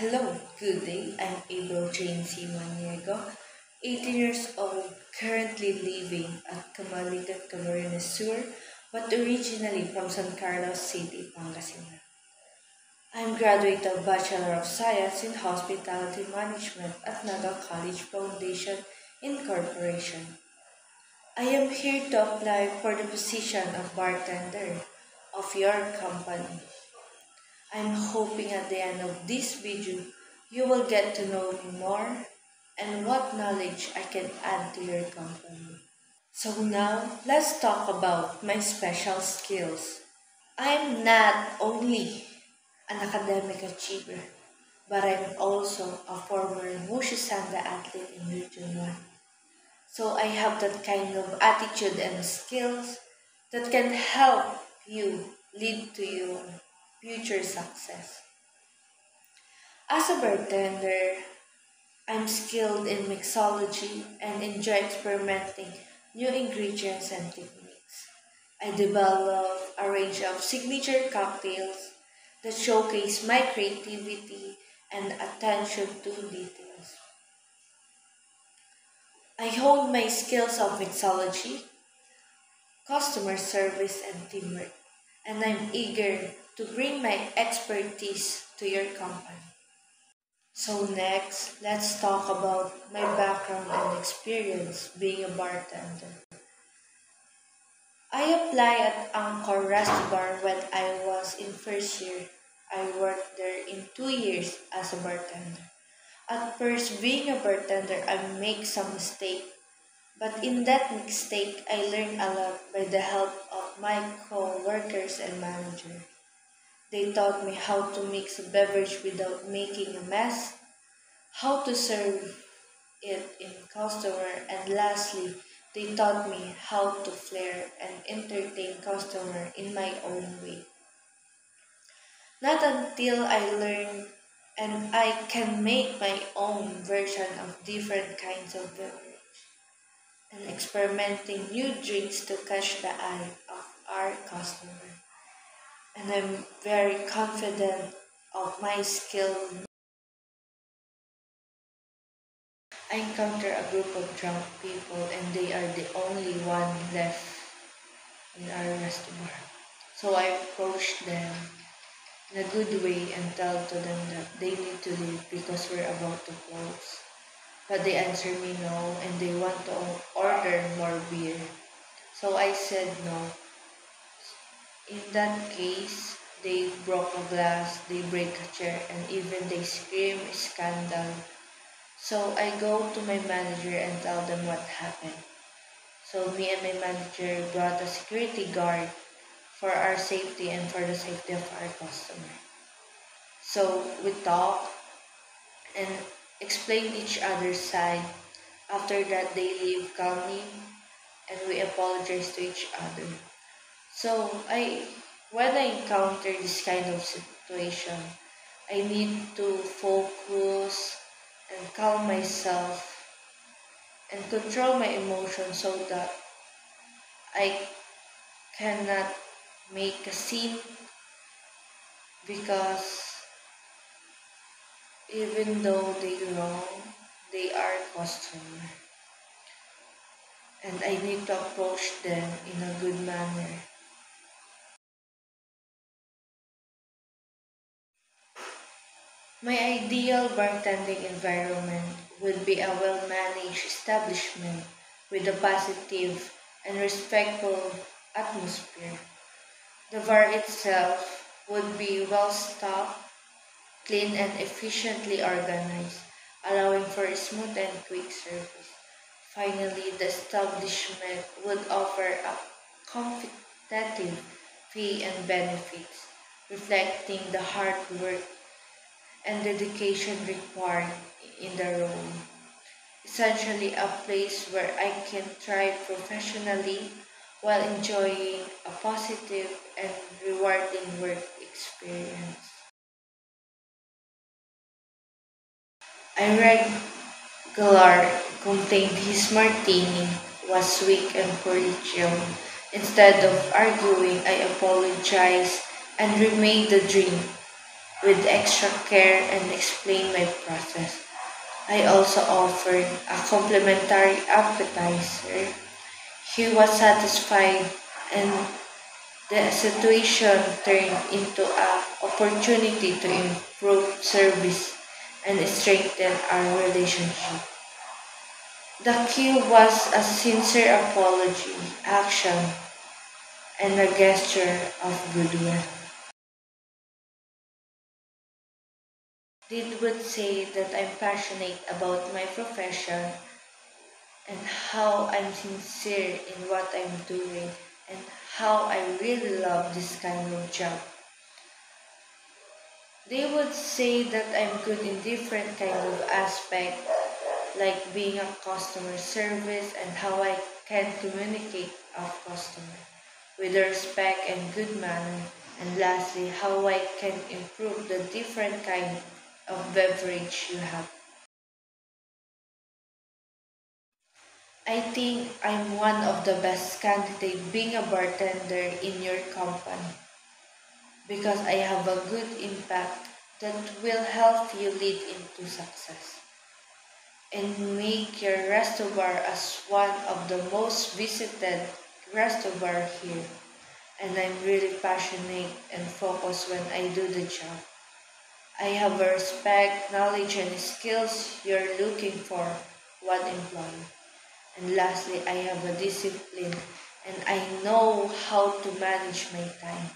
Hello, good day. I'm Abel Jane C. Maniego, 18 years old, currently living at Camalican, Camarines Sur, but originally from San Carlos City, Pangasinan. I'm graduate of Bachelor of Science in Hospitality Management at Naga College Foundation Incorporation. I am here to apply for the position of bartender of your company. I'm hoping at the end of this video, you will get to know me more and what knowledge I can add to your company. So now, let's talk about my special skills. I'm not only an academic achiever, but I'm also a former Wushu Sanda athlete in Region 1. So I have that kind of attitude and skills that can help you lead to your future success. As a bartender, I'm skilled in mixology and enjoy experimenting new ingredients and techniques. I develop a range of signature cocktails that showcase my creativity and attention to details. I hone my skills of mixology, customer service, and teamwork, and I'm eager to bring my expertise to your company. So next, let's talk about my background and experience being a bartender. I applied at Angkor Restaurant when I was in first year. I worked there in 2 years as a bartender. At first, being a bartender, I make some mistake, but in that mistake, I learned a lot by the help of my co-workers and manager. They taught me how to mix a beverage without making a mess, how to serve it in customer, and lastly, they taught me how to flair and entertain customer in my own way. Not until I learned and I can make my own version of different kinds of beverage and experimenting new drinks to catch the eye of our customer. And I'm very confident of my skill. I encounter a group of drunk people and they are the only one left in our restaurant. So I approach them in a good way and tell to them that they need to leave because we're about to close. But they answer me no and they want to order more beer. So I said no. In that case, they broke a glass, they break a chair, and even they scream scandal. So I go to my manager and tell them what happened. So me and my manager brought a security guard for our safety and for the safety of our customer. So we talk and explain each other's side. After that, they leave calmly and we apologize to each other. So when I encounter this kind of situation, I need to focus and calm myself and control my emotions so that I cannot make a scene because even though they wrong, they are customer and I need to approach them in a good manner. My ideal bartending environment would be a well-managed establishment with a positive and respectful atmosphere. The bar itself would be well stocked, clean and efficiently organized, allowing for a smooth and quick service. Finally, the establishment would offer a competitive fee and benefits, reflecting the hard work and dedication required in the role. Essentially, a place where I can thrive professionally while enjoying a positive and rewarding work experience. I regular complained his martini was weak and poorly chilled. Instead of arguing, I apologized and remade the drink. with extra care and explain my process. I also offered a complimentary appetizer. He was satisfied and the situation turned into an opportunity to improve service and strengthen our relationship. The key was a sincere apology, action, and a gesture of goodwill. Did would say that I'm passionate about my profession and how I'm sincere in what I'm doing and how I really love this kind of job. They would say that I'm good in different kind of aspect like being a customer service and how I can communicate with customer with respect and good manner. And lastly, how I can improve the different kind of beverage you have. I think I'm one of the best candidate being a bartender in your company because I have a good impact that will help you lead into success and make your reservoir as one of the most visited reservoir here. And I'm really passionate and focused when I do the job. I have a respect, knowledge, and skills you're looking for one employee. And lastly, I have a discipline and I know how to manage my time.